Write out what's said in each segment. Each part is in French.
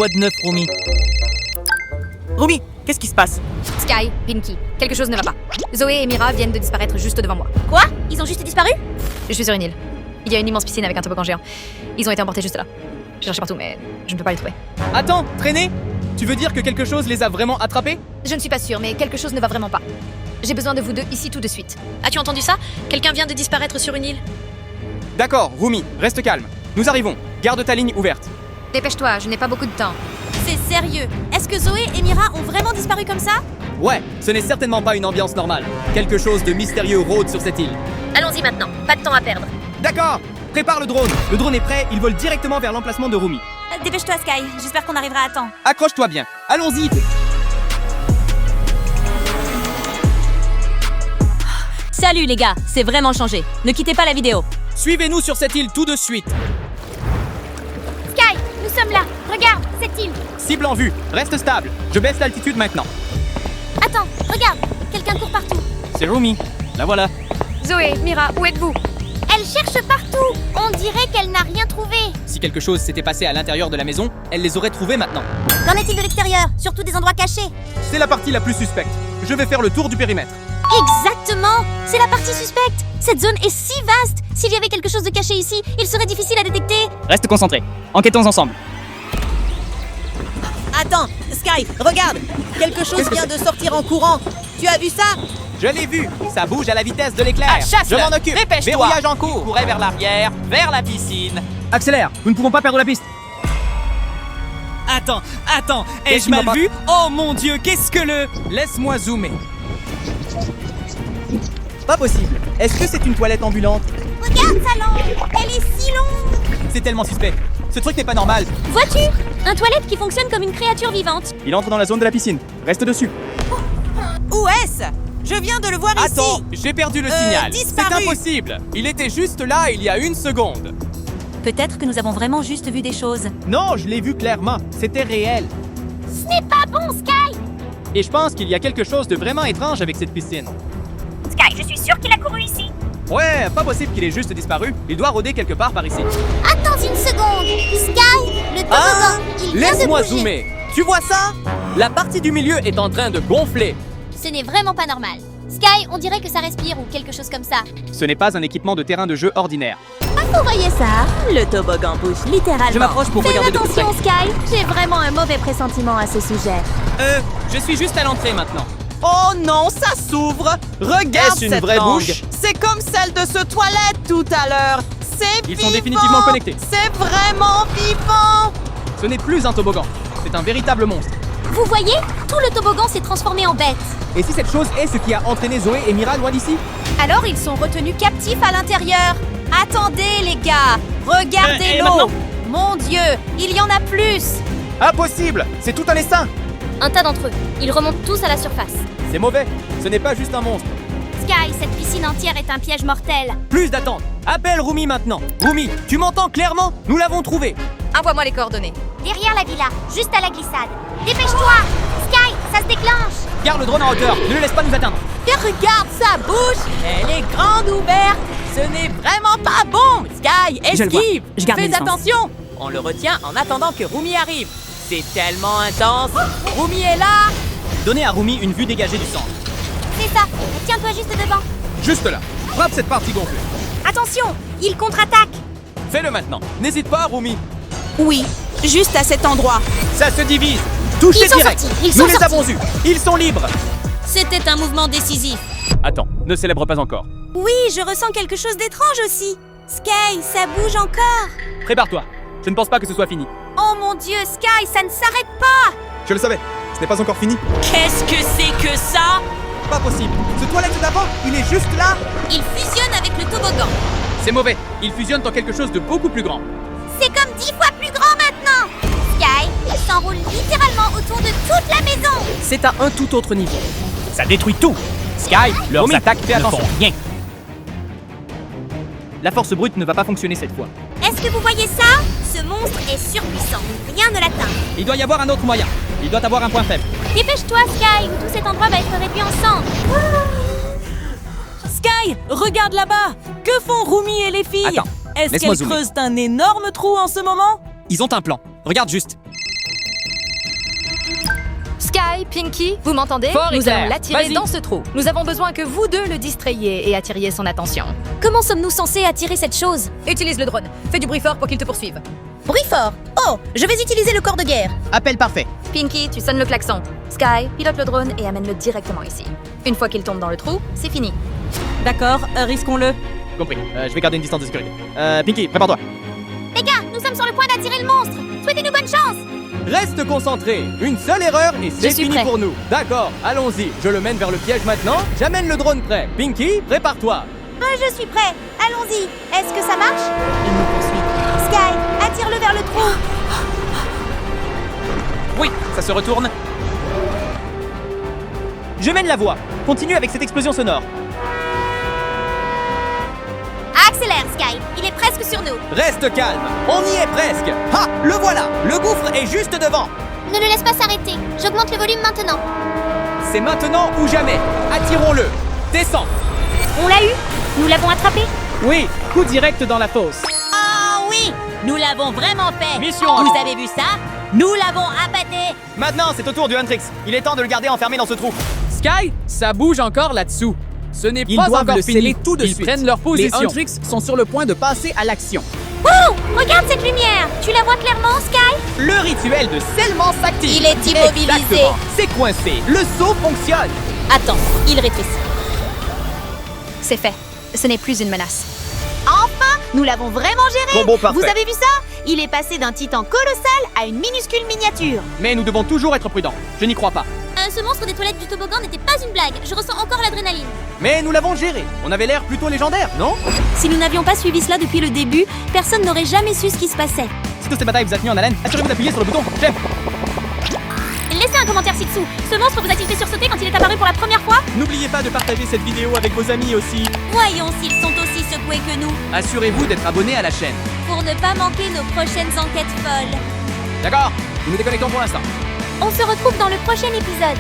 Quoi de neuf, Rumi? Rumi, qu'est-ce qui se passe? Sky, Pinky, quelque chose ne va pas. Zoé et Mira viennent de disparaître juste devant moi. Quoi? Ils ont juste disparu? Je suis sur une île. Il y a une immense piscine avec un toboggan géant. Ils ont été emportés juste là. J'ai cherché partout, mais je ne peux pas les trouver. Attends, traîner? Tu veux dire que quelque chose les a vraiment attrapés? Je ne suis pas sûre, mais quelque chose ne va vraiment pas. J'ai besoin de vous deux ici tout de suite. As-tu entendu ça? Quelqu'un vient de disparaître sur une île. D'accord, Rumi, reste calme. Nous arrivons. Garde ta ligne ouverte. Dépêche-toi, je n'ai pas beaucoup de temps. C'est sérieux? Est-ce que Zoé et Mira ont vraiment disparu comme ça? Ouais, ce n'est certainement pas une ambiance normale. Quelque chose de mystérieux rôde sur cette île. Allons-y maintenant, pas de temps à perdre. D'accord, prépare le drone. Le drone est prêt, il vole directement vers l'emplacement de Rumi. Dépêche-toi, Sky. J'espère qu'on arrivera à temps. Accroche-toi bien. Allons-y. Salut les gars, c'est vraiment changé. Ne quittez pas la vidéo. Suivez-nous sur cette île tout de suite. Sky, nous sommes là. Regarde, cette île. Cible en vue, reste stable. Je baisse l'altitude maintenant. Attends, regarde. Quelqu'un court partout. C'est Rumi. La voilà. Zoé, Mira, où êtes-vous? Elle cherche partout. On dirait qu'elle n'a rien trouvé. Si quelque chose s'était passé à l'intérieur de la maison, elle les aurait trouvés maintenant. Qu'en est-il de l'extérieur? Surtout des endroits cachés. C'est la partie la plus suspecte. Je vais faire le tour du périmètre. Exactement. C'est la partie suspecte. Cette zone est si vaste. S'il y avait quelque chose de caché ici, il serait difficile à détecter. Reste concentré. Enquêtons ensemble. Attends, Sky, regarde. Quelque chose vient de sortir en courant. Tu as vu ça? Je l'ai vu. Ça bouge à la vitesse de l'éclair. Je m'en occupe. Dépêche-toi. Verrouillage en cours. Courait vers l'arrière, vers la piscine. Accélère. Nous ne pouvons pas perdre la piste. Attends, Qu'est-ce ai-je qui va mal pas? vu? Oh mon Dieu, qu'est-ce que le... Laisse-moi zoomer. Pas possible. Est-ce que c'est une toilette ambulante? Regarde sa langue. Elle est si longue. C'est tellement suspect. Ce truc n'est pas normal. Vois-tu? Un toilette qui fonctionne comme une créature vivante. Il entre dans la zone de la piscine. Reste dessus. Où est-ce? Je viens de le voir Attends, ici. j'ai perdu le signal. disparu. C'est impossible. Il était juste là il y a une seconde. Peut-être que nous avons vraiment juste vu des choses. Non, je l'ai vu clairement. C'était réel. Ce n'est pas bon, Sky. Et je pense qu'il y a quelque chose de vraiment étrange avec cette piscine. Sky, je suis sûre qu'il a couru ici. Ouais, pas possible qu'il ait juste disparu. Il doit rôder quelque part par ici. Attends une seconde. Sky, le toboggan, il vient de Laisse-moi bouger. zoomer. Tu vois ça? La partie du milieu est en train de gonfler. Ce n'est vraiment pas normal. Sky, on dirait que ça respire ou quelque chose comme ça. Ce n'est pas un équipement de terrain de jeu ordinaire. Vous voyez ça? Le toboggan bouge littéralement. Je m'approche pour Fais regarder de plus attention, Sky. J'ai vraiment un mauvais pressentiment à ce sujet. Je suis juste à l'entrée maintenant. Oh non, ça s'ouvre. Regarde Est-ce une cette vraie langue. bouche? C'est comme celle de ce toilette tout à l'heure. C'est Ils vivant. sont définitivement connectés. C'est vraiment vivant. Ce n'est plus un toboggan. C'est un véritable monstre. Vous voyez? Tout le toboggan s'est transformé en bête. Et si cette chose est ce qui a entraîné Zoé et Mira loin d'ici? Alors ils sont retenus captifs à l'intérieur. Attendez les gars, regardez et l'eau. maintenant? Mon Dieu, il y en a plus. Impossible! C'est tout un essaim! Un tas d'entre eux. Ils remontent tous à la surface. C'est mauvais. Ce n'est pas juste un monstre. Sky, cette piscine entière est un piège mortel. Plus d'attente. Appelle Rumi maintenant. Rumi, tu m'entends clairement? Nous l'avons trouvé. Envoie-moi les coordonnées. Derrière la villa, juste à la glissade. Dépêche-toi. Sky, ça se déclenche. Garde le drone en hauteur. Ne le laisse pas nous atteindre. Et regarde sa bouche. Elle est grande ouverte. Ce n'est vraiment pas bon. Sky, esquive. Je garde mes Fais distances. attention. On le retient en attendant que Rumi arrive. C'est tellement intense. Rumi est là. Donnez à Rumi une vue dégagée du centre. C'est ça. Tiens-toi juste devant. Juste là. Frappe cette partie gonflée. Attention, il contre-attaque. Fais-le maintenant. N'hésite pas, Rumi. Oui, juste à cet endroit. Ça se divise. Touchez Ils sont direct. sortis, ils Nous sont les sortis. avons eus. Ils sont libres. C'était un mouvement décisif. Attends, ne célèbre pas encore. Oui, je ressens quelque chose d'étrange aussi. Sky, ça bouge encore. Prépare-toi. Je ne pense pas que ce soit fini. Oh mon Dieu, Sky, ça ne s'arrête pas. Je le savais. Ce n'est pas encore fini. Qu'est-ce que c'est que ça? Pas possible. Ce toilette d'avant, il est juste là. Il fusionne avec le toboggan. C'est mauvais. Il fusionne en quelque chose de beaucoup plus grand. C'est comme 10 fois plus grand maintenant. Sky, il s'enroule littéralement autour de toute la maison. C'est à un tout autre niveau. Ça détruit tout. Sky, leurs attaques fais attention. Rien. La force brute ne va pas fonctionner cette fois. Est-ce que vous voyez ça? Ce monstre est surpuissant. Rien ne l'atteint. Il doit y avoir un autre moyen. Il doit avoir un point faible. Dépêche-toi, Sky, ou tout cet endroit va être réduit en cendres. Sky, regarde là-bas. Que font Rumi et les filles? Attends, Est-ce laisse-moi qu'elles zoomer. creusent un énorme trou en ce moment? Ils ont un plan. Regarde juste. Sky, Pinky, vous m'entendez? Fort et Nous clair. allons l'attirer Vas-y. dans ce trou. Nous avons besoin que vous deux le distrayiez et attiriez son attention. Comment sommes-nous censés attirer cette chose? Utilise le drone. Fais du bruit fort pour qu'il te poursuive. Bruit fort. Oh, je vais utiliser le corps de guerre. Appel parfait. Pinky, tu sonnes le klaxon. Sky, pilote le drone et amène-le directement ici. Une fois qu'il tombe dans le trou, c'est fini. D'accord, risquons-le. Compris. Je vais garder une distance de sécurité. Pinky, prépare-toi. Les gars, nous sommes sur le point d'attirer le monstre. Souhaitez-nous bonne chance. Reste concentré. Une seule erreur et c'est Je suis fini prêt. pour nous. D'accord, allons-y. Je le mène vers le piège maintenant. J'amène le drone prêt. Pinky, prépare-toi. Je suis prêt. Allons-y. Est-ce que ça marche? Il nous poursuit. Sky, attire-le vers le trou. Oui, ça se retourne. Je mène la voie. Continue avec cette explosion sonore. Accélère, Sky. Il est presque sur nous. Reste calme. On y est presque. Ah, le voilà. Le gouffre est juste devant. Ne le laisse pas s'arrêter. J'augmente le volume maintenant. C'est maintenant ou jamais. Attirons-le. Descends. On l'a eu. Nous l'avons attrapé. Oui, coup direct dans la fosse. Ah oui, nous l'avons vraiment fait. Mission Vous accomplie. avez vu ça? Nous l'avons abatté. Maintenant, c'est au tour du Huntrix. Il est temps de le garder enfermé dans ce trou. Sky, ça bouge encore là-dessous. Ce n'est Ils pas doivent encore le fini. sceller tout de Ils suite. prennent leur position. Les Huntrix sont sur le point de passer à l'action. Oh, regarde cette lumière. Tu la vois clairement, Sky? Le rituel de scellement s'active. Il est immobilisé. Exactement. C'est coincé. Le saut fonctionne. Attends, il rétrécit. C'est fait. Ce n'est plus une menace. Enfin, nous l'avons vraiment géré. Combo parfait. Vous avez vu ça? Il est passé d'un titan colossal à une minuscule miniature. Mais nous devons toujours être prudents. Je n'y crois pas. Ce monstre des toilettes du toboggan n'était pas une blague. Je ressens encore l'adrénaline. Mais nous l'avons géré. On avait l'air plutôt légendaire, non? Si nous n'avions pas suivi cela depuis le début, personne n'aurait jamais su ce qui se passait. Si toute cette bataille vous a tenu en haleine, assurez-vous d'appuyer sur le bouton j'aime. Laissez un commentaire ci-dessous. Ce monstre vous a-t-il fait sursauter quand il est apparu pour la première fois? N'oubliez pas de partager cette vidéo avec vos amis aussi. Voyons s'ils sont aussi secoués que nous, Assurez-vous d'être abonné à la chaîne. pour ne pas manquer nos prochaines enquêtes folles. D'accord, nous nous déconnectons pour l'instant. On se retrouve dans le prochain épisode.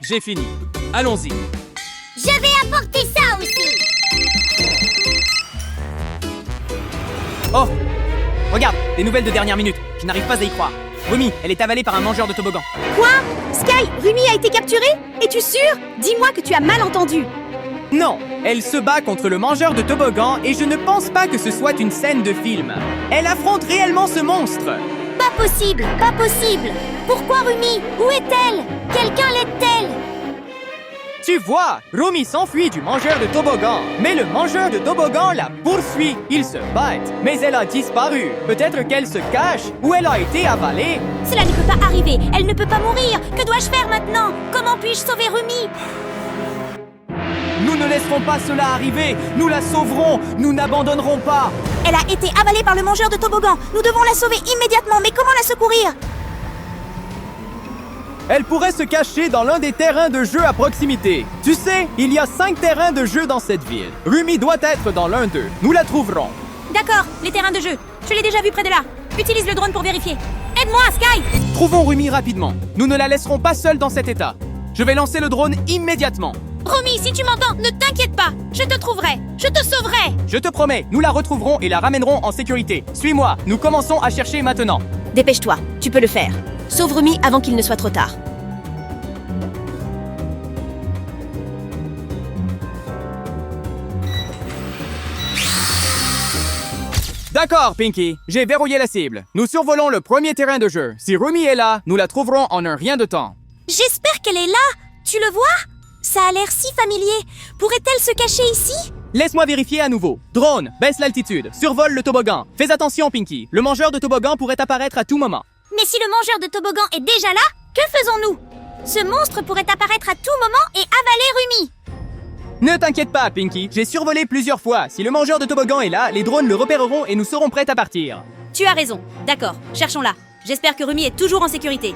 J'ai fini. Allons-y. Je vais apporter ça aussi. Oh! Regarde, des nouvelles de dernière minute. Je n'arrive pas à y croire. Rumi, elle est avalée par un mangeur de toboggan. Quoi? Sky, Rumi a été capturée? Es-tu sûr? Dis-moi que tu as mal entendu. Non, elle se bat contre le mangeur de toboggan et je ne pense pas que ce soit une scène de film. Elle affronte réellement ce monstre. Pas possible, pas possible. Pourquoi Rumi? Où est-elle? Quelqu'un l'aide-t-elle? Tu vois, Rumi s'enfuit du mangeur de toboggan, mais le mangeur de toboggan la poursuit. Ils se battent, mais elle a disparu. Peut-être qu'elle se cache ou elle a été avalée. Cela ne peut pas arriver. Elle ne peut pas mourir. Que dois-je faire maintenant? Comment puis-je sauver Rumi? Nous ne laisserons pas cela arriver. Nous la sauverons. Nous n'abandonnerons pas. Elle a été avalée par le mangeur de toboggan. Nous devons la sauver immédiatement, mais comment la secourir? Elle pourrait se cacher dans l'un des terrains de jeu à proximité. Tu sais, il y a 5 terrains de jeu dans cette ville. Rumi doit être dans l'un d'eux. Nous la trouverons. D'accord, les terrains de jeu. Je l'ai déjà vu près de là. Utilise le drone pour vérifier. Aide-moi, Sky! Trouvons Rumi rapidement. Nous ne la laisserons pas seule dans cet état. Je vais lancer le drone immédiatement. Rumi, si tu m'entends, ne t'inquiète pas. Je te trouverai. Je te sauverai. Je te promets, nous la retrouverons et la ramènerons en sécurité. Suis-moi, nous commençons à chercher maintenant. Dépêche-toi, tu peux le faire. Sauve Rumi avant qu'il ne soit trop tard. D'accord, Pinky, j'ai verrouillé la cible. Nous survolons le premier terrain de jeu. Si Rumi est là, nous la trouverons en un rien de temps. J'espère qu'elle est là. Tu le vois? Ça a l'air si familier. Pourrait-elle se cacher ici? Laisse-moi vérifier à nouveau. Drone, baisse l'altitude, survole le toboggan. Fais attention, Pinky, le mangeur de toboggan pourrait apparaître à tout moment. Mais si le mangeur de toboggan est déjà là, que faisons-nous? Ce monstre pourrait apparaître à tout moment et avaler Rumi. Ne t'inquiète pas, Pinky, j'ai survolé plusieurs fois. Si le mangeur de toboggan est là, les drones le repéreront et nous serons prêts à partir. Tu as raison. D'accord, cherchons-la. J'espère que Rumi est toujours en sécurité.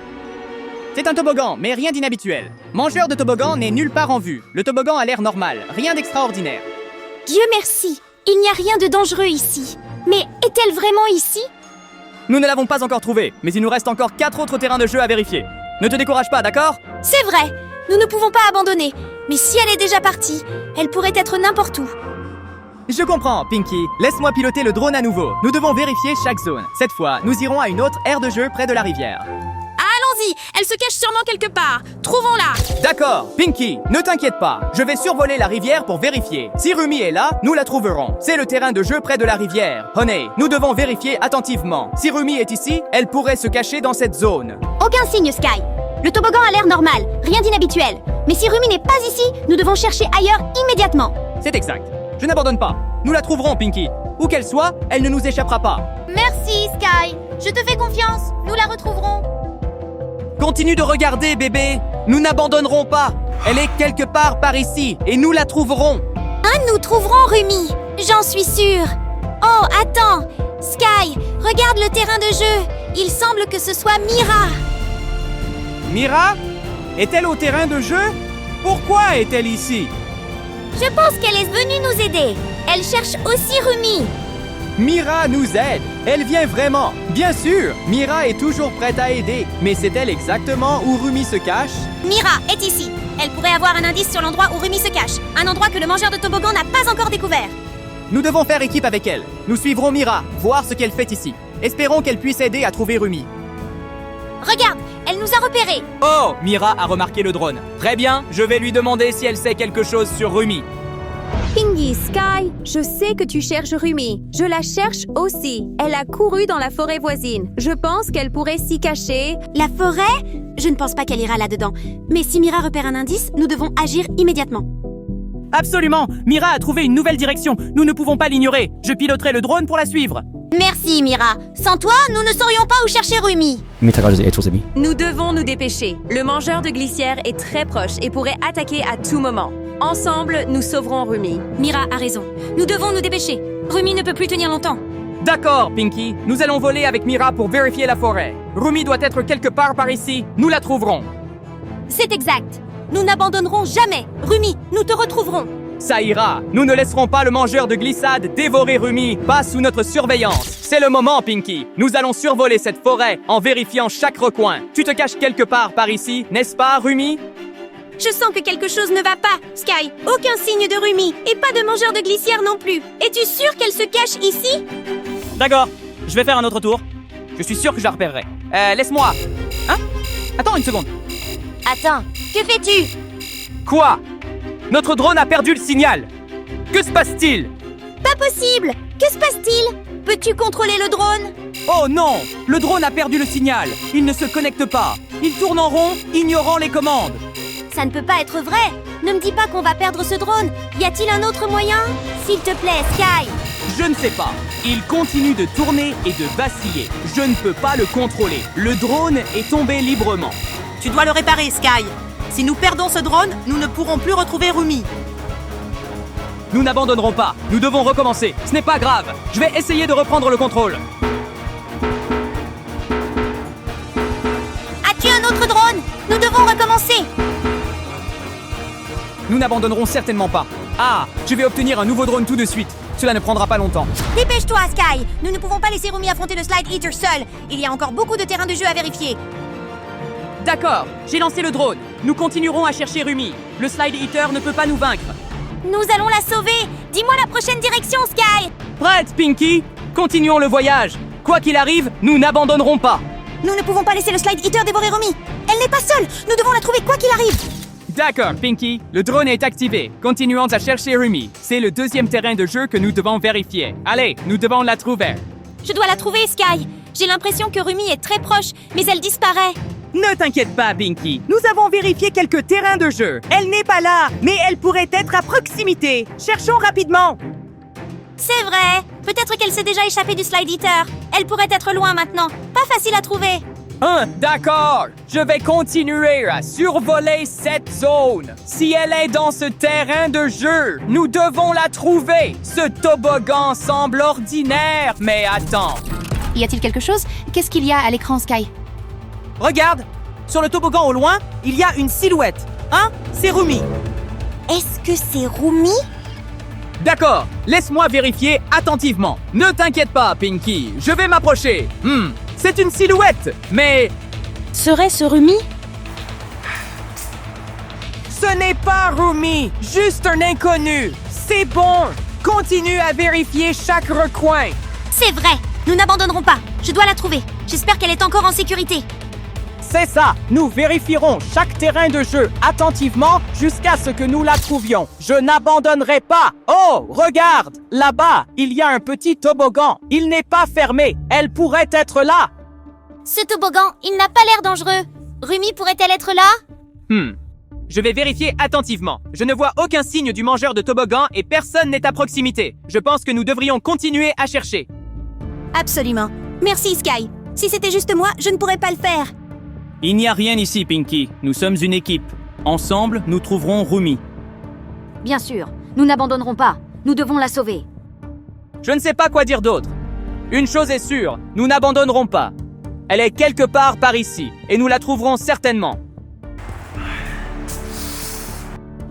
C'est un toboggan, mais rien d'inhabituel. Mangeur de toboggan n'est nulle part en vue. Le toboggan a l'air normal, rien d'extraordinaire. Dieu merci. Il n'y a rien de dangereux ici. Mais est-elle vraiment ici? Nous ne l'avons pas encore trouvé, mais il nous reste encore 4 autres terrains de jeu à vérifier. Ne te décourage pas, d'accord? C'est vrai. Nous ne pouvons pas abandonner. Mais si elle est déjà partie, elle pourrait être n'importe où. Je comprends, Pinky. Laisse-moi piloter le drone à nouveau. Nous devons vérifier chaque zone. Cette fois, nous irons à une autre aire de jeu près de la rivière. Allons-y, elle se cache sûrement quelque part. Trouvons-la. D'accord, Pinky, ne t'inquiète pas. Je vais survoler la rivière pour vérifier. Si Rumi est là, nous la trouverons. C'est le terrain de jeu près de la rivière. Honey, nous devons vérifier attentivement. Si Rumi est ici, elle pourrait se cacher dans cette zone. Aucun signe, Sky. Le toboggan a l'air normal, rien d'inhabituel. Mais si Rumi n'est pas ici, nous devons chercher ailleurs immédiatement. C'est exact. Je n'abandonne pas. Nous la trouverons, Pinky. Où qu'elle soit, elle ne nous échappera pas. Merci, Sky. Je te fais confiance. Nous la retrouverons. Continue de regarder, bébé. Nous n'abandonnerons pas. Elle est quelque part par ici et nous la trouverons. Nous trouverons Rumi. J'en suis sûre. Oh, attends. Sky, regarde le terrain de jeu. Il semble que ce soit Mira. Mira? Est-elle au terrain de jeu? Pourquoi est-elle ici? Je pense qu'elle est venue nous aider. Elle cherche aussi Rumi. Mira nous aide. Elle vient vraiment. Bien sûr, Mira est toujours prête à aider. Mais c'est-elle exactement où Rumi se cache? Mira est ici. Elle pourrait avoir un indice sur l'endroit où Rumi se cache. Un endroit que le mangeur de toboggan n'a pas encore découvert. Nous devons faire équipe avec elle. Nous suivrons Mira, voir ce qu'elle fait ici. Espérons qu'elle puisse aider à trouver Rumi. Regarde, elle nous a repérés. Oh, Mira a remarqué le drone. Très bien, je vais lui demander si elle sait quelque chose sur Rumi. Pinky, Sky, je sais que tu cherches Rumi. Je la cherche aussi. Elle a couru dans la forêt voisine. Je pense qu'elle pourrait s'y cacher. La forêt? Je ne pense pas qu'elle ira là-dedans. Mais si Mira repère un indice, nous devons agir immédiatement. Absolument, Mira a trouvé une nouvelle direction. Nous ne pouvons pas l'ignorer. Je piloterai le drone pour la suivre. Merci, Mira. Sans toi, nous ne saurions pas où chercher Rumi. Nous devons nous dépêcher. Le mangeur de glissière est très proche et pourrait attaquer à tout moment. Ensemble, nous sauverons Rumi. Mira a raison. Nous devons nous dépêcher. Rumi ne peut plus tenir longtemps. D'accord, Pinky. Nous allons voler avec Mira pour vérifier la forêt. Rumi doit être quelque part par ici. Nous la trouverons. C'est exact. Nous n'abandonnerons jamais. Rumi, nous te retrouverons. Ça ira. Nous ne laisserons pas le mangeur de glissade dévorer Rumi. Pas sous notre surveillance. C'est le moment, Pinky. Nous allons survoler cette forêt en vérifiant chaque recoin. Tu te caches quelque part par ici, n'est-ce pas, Rumi? Je sens que quelque chose ne va pas, Sky. Aucun signe de Rumi et pas de mangeur de glissière non plus. Es-tu sûr qu'elle se cache ici? D'accord, je vais faire un autre tour. Je suis sûr que je la repérerai. Laisse-moi. Hein? Attends une seconde. Attends, que fais-tu? Quoi? Notre drone a perdu le signal. Que se passe-t-il? Pas possible! Que se passe-t-il? Peux-tu contrôler le drone? Oh non! Le drone a perdu le signal. Il ne se connecte pas. Il tourne en rond, ignorant les commandes. Ça ne peut pas être vrai! Ne me dis pas qu'on va perdre ce drone! Y a-t-il un autre moyen? S'il te plaît, Sky! Je ne sais pas. Il continue de tourner et de vaciller. Je ne peux pas le contrôler. Le drone est tombé librement. Tu dois le réparer, Sky. Si nous perdons ce drone, nous ne pourrons plus retrouver Rumi. Nous n'abandonnerons pas. Nous devons recommencer. Ce n'est pas grave. Je vais essayer de reprendre le contrôle. As-tu un autre drone? Nous devons recommencer! Nous n'abandonnerons certainement pas. Ah, je vais obtenir un nouveau drone tout de suite. Cela ne prendra pas longtemps. Dépêche-toi, Sky. Nous ne pouvons pas laisser Rumi affronter le Slide Eater seul. Il y a encore beaucoup de terrains de jeu à vérifier. D'accord, j'ai lancé le drone. Nous continuerons à chercher Rumi. Le Slide Eater ne peut pas nous vaincre. Nous allons la sauver! Dis-moi la prochaine direction, Sky! Prête, Pinky? Continuons le voyage. Quoi qu'il arrive, nous n'abandonnerons pas. Nous ne pouvons pas laisser le Slide Eater dévorer Rumi. Elle n'est pas seule. Nous devons la trouver quoi qu'il arrive. D'accord, Pinky. Le drone est activé. Continuons à chercher Rumi. C'est le deuxième terrain de jeu que nous devons vérifier. Allez, nous devons la trouver. Je dois la trouver, Sky! J'ai l'impression que Rumi est très proche, mais elle disparaît. Ne t'inquiète pas, Pinky. Nous avons vérifié quelques terrains de jeu. Elle n'est pas là, mais elle pourrait être à proximité. Cherchons rapidement. C'est vrai! Peut-être qu'elle s'est déjà échappée du Slide Eater. Elle pourrait être loin maintenant. Pas facile à trouver. D'accord. Je vais continuer à survoler cette zone. Si elle est dans ce terrain de jeu, nous devons la trouver. Ce toboggan semble ordinaire, mais attends. Y a-t-il quelque chose? Qu'est-ce qu'il y a à l'écran, Sky? Regarde, sur le toboggan au loin, il y a une silhouette. Hein? C'est Rumi. Est-ce que c'est Rumi? D'accord, laisse-moi vérifier attentivement. Ne t'inquiète pas, Pinky, je vais m'approcher. C'est une silhouette, mais... Serait-ce Rumi? Ce n'est pas Rumi, juste un inconnu. C'est bon. Continue à vérifier chaque recoin. C'est vrai! Nous n'abandonnerons pas. Je dois la trouver. J'espère qu'elle est encore en sécurité. C'est ça, nous vérifierons chaque terrain de jeu attentivement jusqu'à ce que nous la trouvions. Je n'abandonnerai pas. Oh, regarde, là-bas, il y a un petit toboggan. Il n'est pas fermé. Elle pourrait être là. Ce toboggan, il n'a pas l'air dangereux. Rumi pourrait-elle être là? Je vais vérifier attentivement. Je ne vois aucun signe du mangeur de toboggan et personne n'est à proximité. Je pense que nous devrions continuer à chercher. Absolument. Merci, Sky. Si c'était juste moi, je ne pourrais pas le faire. Il n'y a rien ici, Pinky. Nous sommes une équipe. Ensemble, nous trouverons Rumi. Bien sûr, nous n'abandonnerons pas. Nous devons la sauver. Je ne sais pas quoi dire d'autre. Une chose est sûre, nous n'abandonnerons pas. Elle est quelque part par ici, et nous la trouverons certainement.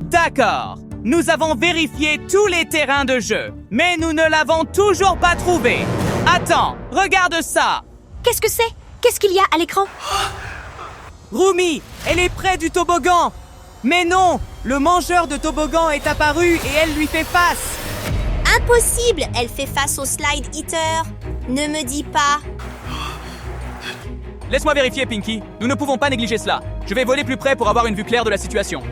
D'accord. Nous avons vérifié tous les terrains de jeu, mais nous ne l'avons toujours pas trouvée. Attends, regarde ça. Qu'est-ce que c'est? Qu'est-ce qu'il y a à l'écran? Rumi, elle est près du toboggan. Mais non, le mangeur de toboggan est apparu et elle lui fait face. Impossible! Elle fait face au Slide Eater. Ne me dis pas. Laisse-moi vérifier, Pinky. Nous ne pouvons pas négliger cela. Je vais voler plus près pour avoir une vue claire de la situation.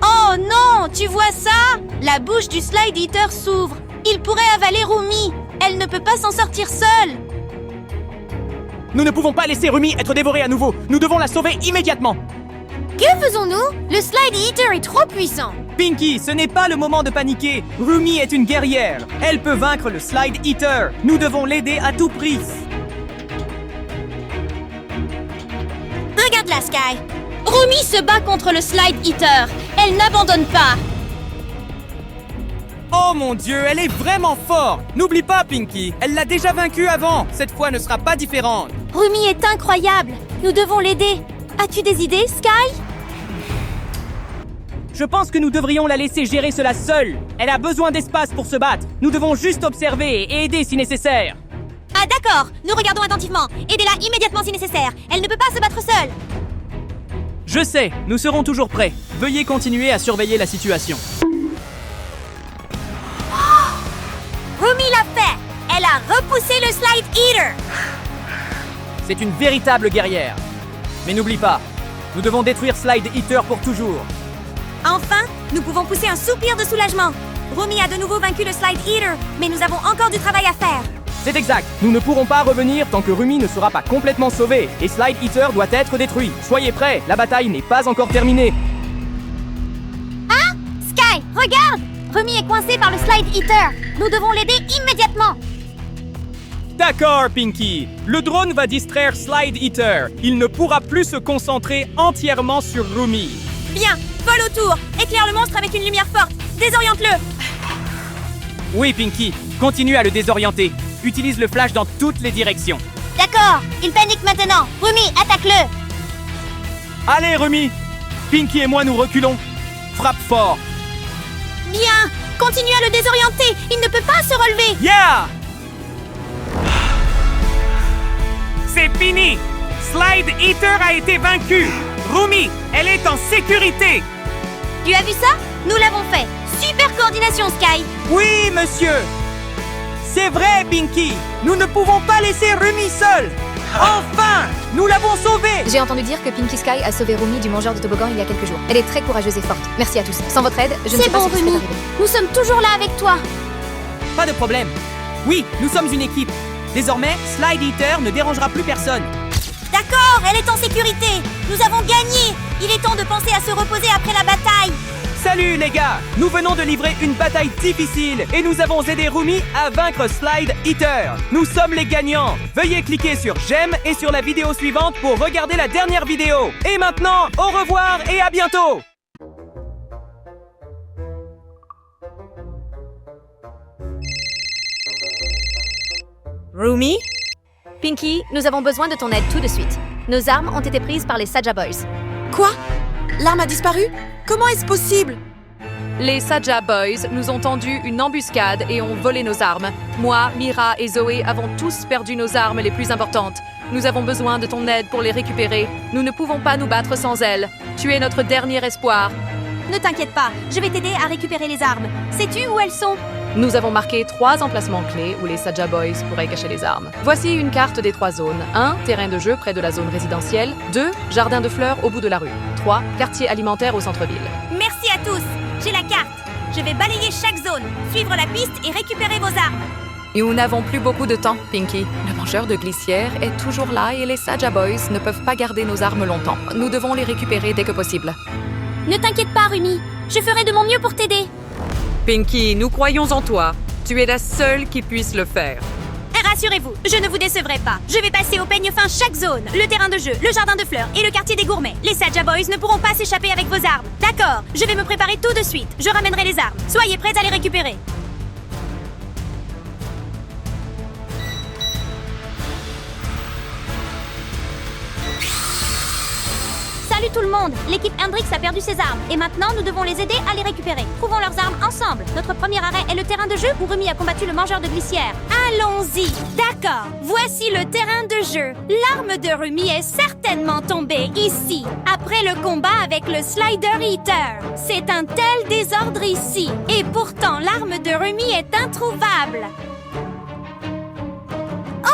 Oh non! Tu vois ça? La bouche du Slide Eater s'ouvre. Il pourrait avaler Rumi. Elle ne peut pas s'en sortir seule. Nous ne pouvons pas laisser Rumi être dévorée à nouveau. Nous devons la sauver immédiatement. Que faisons-nous? Le Slide Eater est trop puissant. Pinky, ce n'est pas le moment de paniquer. Rumi est une guerrière. Elle peut vaincre le Slide Eater. Nous devons l'aider à tout prix. Regarde-la, Sky. Rumi se bat contre le Slide Eater. Elle n'abandonne pas. Oh mon Dieu, elle est vraiment forte. N'oublie pas, Pinky. Elle l'a déjà vaincue avant. Cette fois ne sera pas différente. Rumi est incroyable. Nous devons l'aider. As-tu des idées, Sky? Je pense que nous devrions la laisser gérer cela seule. Elle a besoin d'espace pour se battre. Nous devons juste observer et aider si nécessaire. Ah d'accord, nous regardons attentivement. Aidez-la immédiatement si nécessaire. Elle ne peut pas se battre seule. Je sais, nous serons toujours prêts. Veuillez continuer à surveiller la situation. poussez le Slide Eater! C'est une véritable guerrière. Mais n'oublie pas, nous devons détruire Slide Eater pour toujours. Enfin, nous pouvons pousser un soupir de soulagement. Rumi a de nouveau vaincu le Slide Eater, mais nous avons encore du travail à faire. C'est exact. Nous ne pourrons pas revenir tant que Rumi ne sera pas complètement sauvé. Et Slide Eater doit être détruit. Soyez prêts, la bataille n'est pas encore terminée. Sky, regarde! Rumi est coincé par le Slide Eater. Nous devons l'aider immédiatement. D'accord, Pinky. Le drone va distraire Slide Eater. Il ne pourra plus se concentrer entièrement sur Rumi. Bien, vole autour. Éclaire le monstre avec une lumière forte. Désoriente-le. Oui, Pinky. Continue à le désorienter. Utilise le flash dans toutes les directions. D'accord, il panique maintenant. Rumi, attaque-le. Allez, Rumi. Pinky et moi, nous reculons. Frappe fort. Bien, continue à le désorienter. Il ne peut pas se relever. Yeah! C'est fini! Slide Eater a été vaincu! Rumi, elle est en sécurité! Tu as vu ça? Nous l'avons fait. Super coordination, Sky. Oui, monsieur! C'est vrai, Pinky! Nous ne pouvons pas laisser Rumi seul! Enfin! Nous l'avons sauvé! J'ai entendu dire que Pinky Sky a sauvé Rumi du mangeur de toboggan il y a quelques jours. Elle est très courageuse et forte. Merci à tous. Sans votre aide, je ne sais C'est pas bon, ce qui serait Rumi. arrivé. Nous sommes toujours là avec toi. Pas de problème. Oui, nous sommes une équipe. Désormais, Slide Eater ne dérangera plus personne. D'accord, elle est en sécurité. Nous avons gagné. Il est temps de penser à se reposer après la bataille. Salut les gars! Nous venons de livrer une bataille difficile et nous avons aidé Rumi à vaincre Slide Eater. Nous sommes les gagnants. Veuillez cliquer sur j'aime et sur la vidéo suivante pour regarder la dernière vidéo. Et maintenant, au revoir et à bientôt! Rumi? Pinky, nous avons besoin de ton aide tout de suite. Nos armes ont été prises par les Saja Boys. Quoi? L'arme a disparu? Comment est-ce possible? Les Saja Boys nous ont tendu une embuscade et ont volé nos armes. Moi, Mira et Zoé avons tous perdu nos armes les plus importantes. Nous avons besoin de ton aide pour les récupérer. Nous ne pouvons pas nous battre sans elles. Tu es notre dernier espoir. Ne t'inquiète pas, je vais t'aider à récupérer les armes. Sais-tu où elles sont? Nous avons marqué 3 emplacements clés où les Saja Boys pourraient cacher les armes. Voici une carte des 3 zones. 1. Terrain de jeu près de la zone résidentielle. 2. Jardin de fleurs au bout de la rue. 3. Quartier alimentaire au centre-ville. Merci à tous. J'ai la carte. Je vais balayer chaque zone, suivre la piste et récupérer vos armes. Nous n'avons plus beaucoup de temps, Pinky. Le mangeur de glissière est toujours là et les Saja Boys ne peuvent pas garder nos armes longtemps. Nous devons les récupérer dès que possible. Ne t'inquiète pas, Rumi. Je ferai de mon mieux pour t'aider. Pinky, nous croyons en toi. Tu es la seule qui puisse le faire. Rassurez-vous, je ne vous décevrai pas. Je vais passer au peigne fin chaque zone. Le terrain de jeu, le jardin de fleurs et le quartier des gourmets. Les Saja Boys ne pourront pas s'échapper avec vos armes. D'accord, je vais me préparer tout de suite. Je ramènerai les armes. Soyez prêts à les récupérer. Salut tout le monde! L'équipe Hendrix a perdu ses armes et maintenant nous devons les aider à les récupérer. Trouvons leurs armes ensemble. Notre premier arrêt est le terrain de jeu où Rumi a combattu le mangeur de glissière. Allons-y! D'accord, voici le terrain de jeu. L'arme de Rumi est certainement tombée ici, après le combat avec le Slider Eater. C'est un tel désordre ici. Et pourtant, l'arme de Rumi est introuvable.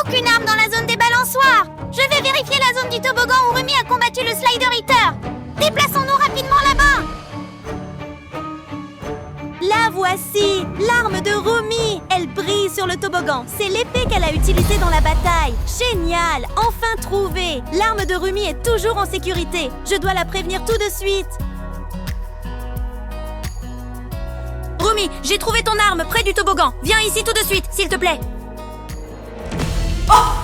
Aucune arme dans la zone des balançoires! Je vais vérifier la zone du toboggan où Rumi a combattu le Slider Eater. Déplaçons-nous rapidement là-bas. La voici, l'arme de Rumi. Elle brille sur le toboggan. C'est l'épée qu'elle a utilisée dans la bataille. Génial, enfin trouvé. L'arme de Rumi est toujours en sécurité. Je dois la prévenir tout de suite. Rumi, j'ai trouvé ton arme près du toboggan. Viens ici tout de suite, s'il te plaît. Oh!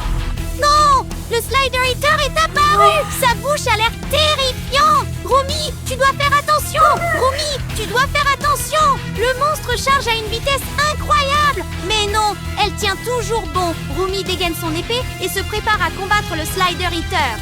Non! Le Slider Eater est apparu! Sa bouche a l'air terrifiante! Rumi, tu dois faire attention! Rumi, tu dois faire attention! Le monstre charge à une vitesse incroyable! Mais non, elle tient toujours bon. Rumi dégaine son épée et se prépare à combattre le Slider Eater.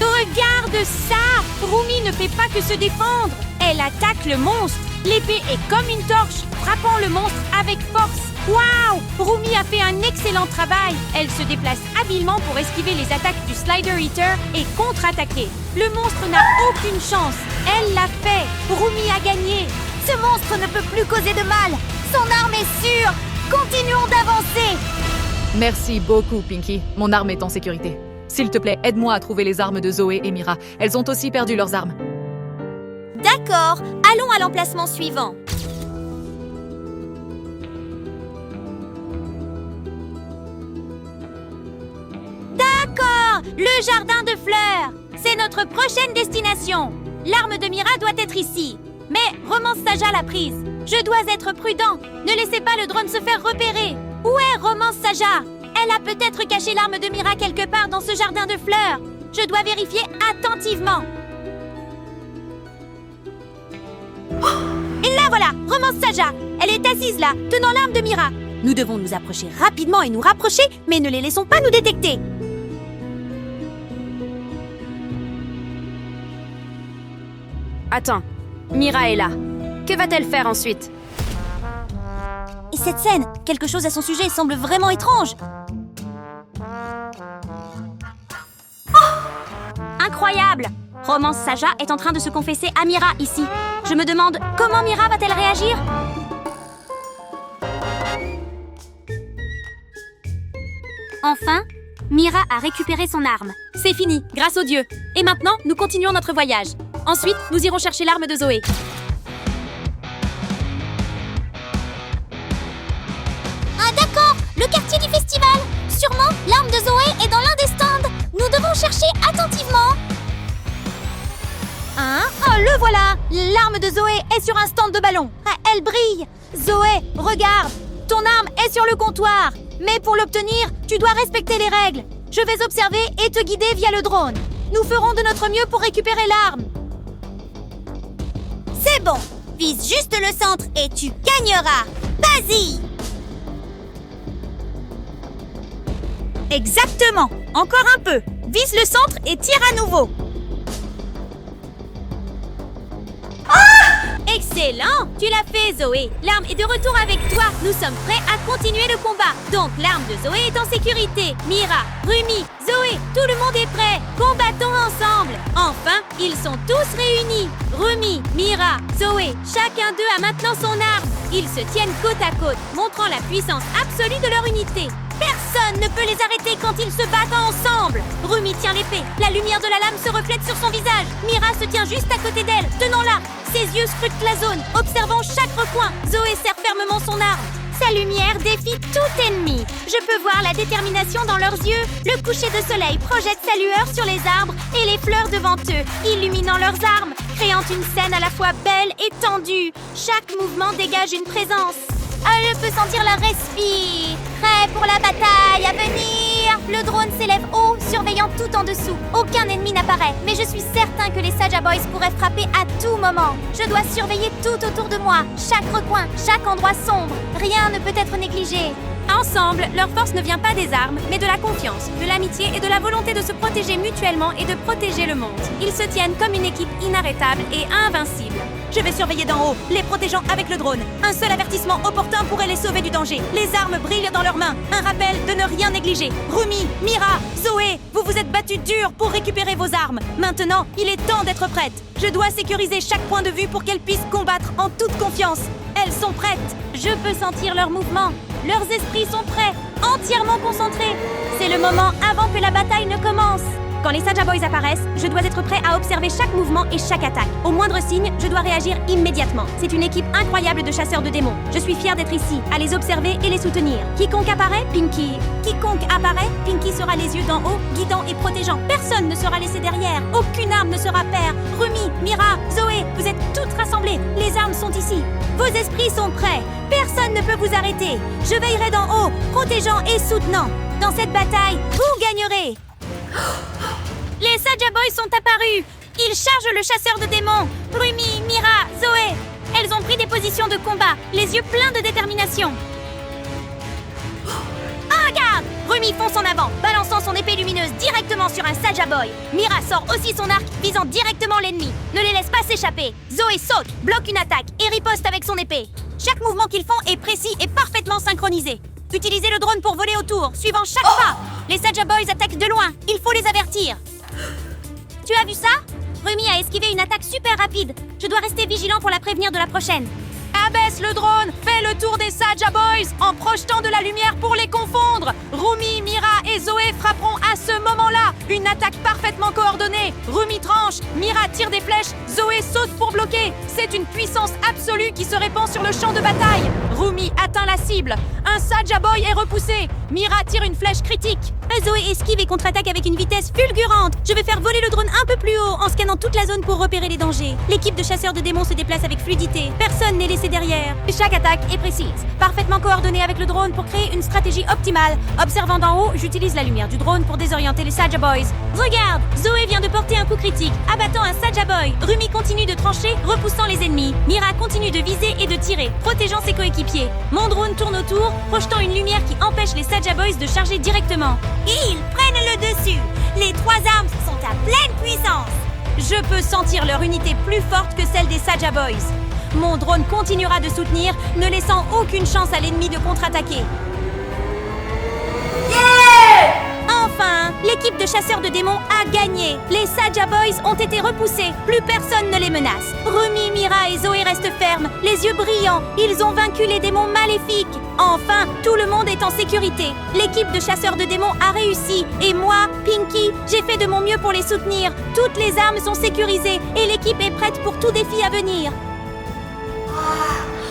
Regarde ça! Rumi ne fait pas que se défendre. Elle attaque le monstre. L'épée est comme une torche, frappant le monstre avec force. Waouh! Rumi a fait un excellent travail. Elle se déplace habilement pour esquiver les attaques du Slider Eater et contre-attaquer. Le monstre n'a aucune chance. Elle l'a fait. Rumi a gagné. Ce monstre ne peut plus causer de mal. Son arme est sûre. Continuons d'avancer. Merci beaucoup, Pinky. Mon arme est en sécurité. S'il te plaît, aide-moi à trouver les armes de Zoé et Mira. Elles ont aussi perdu leurs armes. D'accord, allons à l'emplacement suivant. D'accord, le jardin de fleurs. C'est notre prochaine destination. L'arme de Mira doit être ici. Mais Romance Saja l'a prise. Je dois être prudent. Ne laissez pas le drone se faire repérer. Où est Romance Saja? Elle a peut-être caché l'arme de Mira quelque part dans ce jardin de fleurs. Je dois vérifier attentivement. Et là voilà, Romance Saja. Elle est assise là, tenant l'arme de Mira. Nous devons nous approcher rapidement et nous rapprocher, mais ne les laissons pas nous détecter. Attends, Mira est là. Que va-t-elle faire ensuite? Et cette scène, quelque chose à son sujet semble vraiment étrange. Incroyable! Romance Saja est en train de se confesser à Mira ici. Je me demande comment Mira va-t-elle réagir? Enfin, Mira a récupéré son arme. C'est fini, grâce aux dieux. Et maintenant, nous continuons notre voyage. Ensuite, nous irons chercher l'arme de Zoé. Ah d'accord, le quartier du festival. Sûrement, l'arme de Zoé est dans l'un des stands. Nous devons chercher attentivement. Hein? Oh, le voilà! L'arme de Zoé est sur un stand de ballon. Ah, elle brille. Zoé, regarde. Ton arme est sur le comptoir. Mais pour l'obtenir, tu dois respecter les règles. Je vais observer et te guider via le drone. Nous ferons de notre mieux pour récupérer l'arme. C'est bon. Vise juste le centre et tu gagneras. Vas-y. Exactement. Encore un peu. Vise le centre et tire à nouveau. Excellent! Tu l'as fait, Zoé. L'arme est de retour avec toi. Nous sommes prêts à continuer le combat. Donc, l'arme de Zoé est en sécurité. Mira, Rumi, Zoé, tout le monde est prêt. Combattons ensemble. Enfin, ils sont tous réunis. Rumi, Mira, Zoé, chacun d'eux a maintenant son arme. Ils se tiennent côte à côte, montrant la puissance absolue de leur unité. Personne ne peut les arrêter quand ils se battent ensemble. Rumi tient l'épée. La lumière de la lame se reflète sur son visage. Mira se tient juste à côté d'elle, tenant-la. Ses yeux scrutent la zone, observant chaque recoin. Zoé serre fermement son arme. Sa lumière défie tout ennemi. Je peux voir la détermination dans leurs yeux. Le coucher de soleil projette sa lueur sur les arbres et les fleurs devant eux, illuminant leurs armes, créant une scène à la fois belle et tendue. Chaque mouvement dégage une présence. Ah, je peux sentir leur respire. Prêt pour la bataille à venir. Le drone s'élève haut, surveillant tout en dessous. Aucun ennemi n'apparaît, mais je suis certain que les Saja Boys pourraient frapper à tout moment. Je dois surveiller tout autour de moi, chaque recoin, chaque endroit sombre. Rien ne peut être négligé. Ensemble, leur force ne vient pas des armes, mais de la confiance, de l'amitié et de la volonté de se protéger mutuellement et de protéger le monde. Ils se tiennent comme une équipe inarrêtable et invincible. Je vais surveiller d'en haut, les protégeant avec le drone. Un seul avertissement opportun pourrait les sauver du danger. Les armes brillent dans leurs mains. Un rappel de ne rien négliger. Rumi, Mira, Zoé, vous vous êtes battus dur pour récupérer vos armes. Maintenant, il est temps d'être prêtes. Je dois sécuriser chaque point de vue pour qu'elles puissent combattre en toute confiance. Elles sont prêtes. Je peux sentir leurs mouvements. Leurs esprits sont prêts, entièrement concentrés. C'est le moment avant que la bataille ne commence. Quand les Saja Boys apparaissent, je dois être prêt à observer chaque mouvement et chaque attaque. Au moindre signe, je dois réagir immédiatement. C'est une équipe incroyable de chasseurs de démons. Je suis fière d'être ici, à les observer et les soutenir. Quiconque apparaît, Pinky. Quiconque apparaît, Pinky sera les yeux d'en haut, guidant et protégeant. Personne ne sera laissé derrière. Aucune arme ne sera paire. Rumi, Mira, Zoé, vous êtes toutes rassemblées. Les armes sont ici. Vos esprits sont prêts. Personne ne peut vous arrêter. Je veillerai d'en haut, protégeant et soutenant. Dans cette bataille, vous gagnerez. Les Saja Boys sont apparus. Ils chargent le chasseur de démons. Rumi, Mira, Zoé. Elles ont pris des positions de combat, les yeux pleins de détermination. Ah, regarde! Rumi fonce en avant, balançant son épée lumineuse directement sur un Saja Boy. Mira sort aussi son arc, visant directement l'ennemi. Ne les laisse pas s'échapper. Zoé saute, bloque une attaque et riposte avec son épée. Chaque mouvement qu'ils font est précis et parfaitement synchronisé. Utilisez le drone pour voler autour, suivant chaque pas. Les Saja Boys attaquent de loin, il faut les avertir. Tu as vu ça? Rumi a esquivé une attaque super rapide. Je dois rester vigilant pour la prévenir de la prochaine. Abaisse le drone, fais le tour des Saja Boys en projetant de la lumière pour les confondre. Rumi, Mira et Zoé frapperont à ce moment-là. Une attaque parfaitement coordonnée. Rumi tranche, Mira tire des flèches, Zoé saute pour bloquer. C'est une puissance absolue qui se répand sur le champ de bataille. Rumi atteint la cible. Un Saja Boy est repoussé. Mira tire une flèche critique. Zoé esquive et contre-attaque avec une vitesse fulgurante. Je vais faire voler le drone un peu plus haut en scannant toute la zone pour repérer les dangers. L'équipe de chasseurs de démons se déplace avec fluidité. Personne n'est laissé derrière. Chaque attaque est précise, parfaitement coordonnée avec le drone pour créer une stratégie optimale. Observant d'en haut, j'utilise la lumière du drone pour désorienter les Saja Boys. Regarde, Zoé vient de porter un coup critique, abattant un Saja Boy. Rumi continue de trancher, repoussant les ennemis. Mira continue de viser et de tirer, protégeant ses coéquipiers. Mon drone tourne autour, projetant une lumière qui empêche les Saja Boys de charger directement. Ils prennent le dessus. Les trois armes sont à pleine puissance. Je peux sentir leur unité plus forte que celle des Saja Boys. Mon drone continuera de soutenir, ne laissant aucune chance à l'ennemi de contre-attaquer. Enfin, l'équipe de chasseurs de démons a gagné. Les Saja Boys ont été repoussés. Plus personne ne les menace. Rumi, Mira et Zoé restent fermes, les yeux brillants. Ils ont vaincu les démons maléfiques. Enfin, tout le monde est en sécurité. L'équipe de chasseurs de démons a réussi. Et moi, Pinky, j'ai fait de mon mieux pour les soutenir. Toutes les armes sont sécurisées et l'équipe est prête pour tout défi à venir.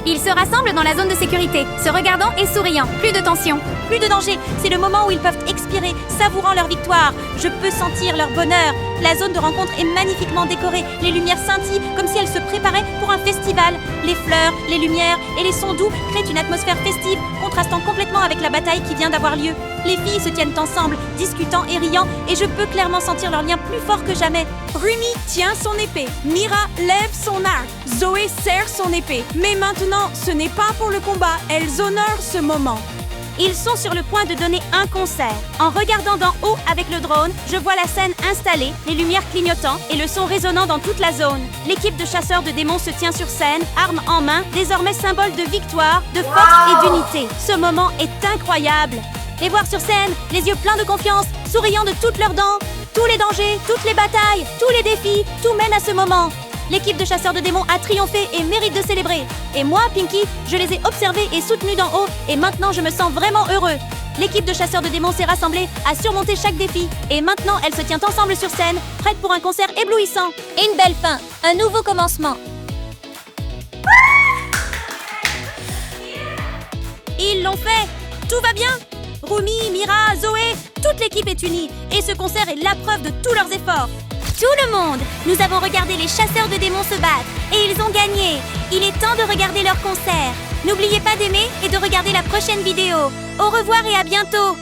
Ils se rassemblent dans la zone de sécurité, se regardant et souriant. Plus de tension, plus de danger. C'est le moment où ils peuvent expirer, savourant leur victoire. Je peux sentir leur bonheur. La zone de rencontre est magnifiquement décorée. Les lumières scintillent comme si elles se préparaient pour un festival. Les fleurs, les lumières et les sons doux créent une atmosphère festive, contrastant complètement avec la bataille qui vient d'avoir lieu. Les filles se tiennent ensemble, discutant et riant, et je peux clairement sentir leur lien plus fort que jamais. Rumi tient son épée. Mira lève son arc. Zoé serre son épée. Mais maintenant, ce n'est pas pour le combat. Elles honorent ce moment. Ils sont sur le point de donner un concert. En regardant d'en haut avec le drone, je vois la scène installée, les lumières clignotant et le son résonnant dans toute la zone. L'équipe de chasseurs de démons se tient sur scène, armes en main, désormais symbole de victoire, de force et d'unité. Ce moment est incroyable. Les voir sur scène, les yeux pleins de confiance, souriant de toutes leurs dents. Tous les dangers, toutes les batailles, tous les défis, tout mène à ce moment. L'équipe de chasseurs de démons a triomphé et mérite de célébrer. Et moi, Pinky, je les ai observés et soutenus d'en haut, et maintenant je me sens vraiment heureux. L'équipe de chasseurs de démons s'est rassemblée, a surmonté chaque défi, et maintenant elle se tient ensemble sur scène, prête pour un concert éblouissant. Et une belle fin, un nouveau commencement. Ils l'ont fait. Tout va bien. Rumi, Mira, Zoé, toute l'équipe est unie, et ce concert est la preuve de tous leurs efforts. Tout le monde, nous avons regardé les chasseurs de démons se battre, et ils ont gagné. Il est temps de regarder leur concert. N'oubliez pas d'aimer et de regarder la prochaine vidéo. Au revoir et à bientôt.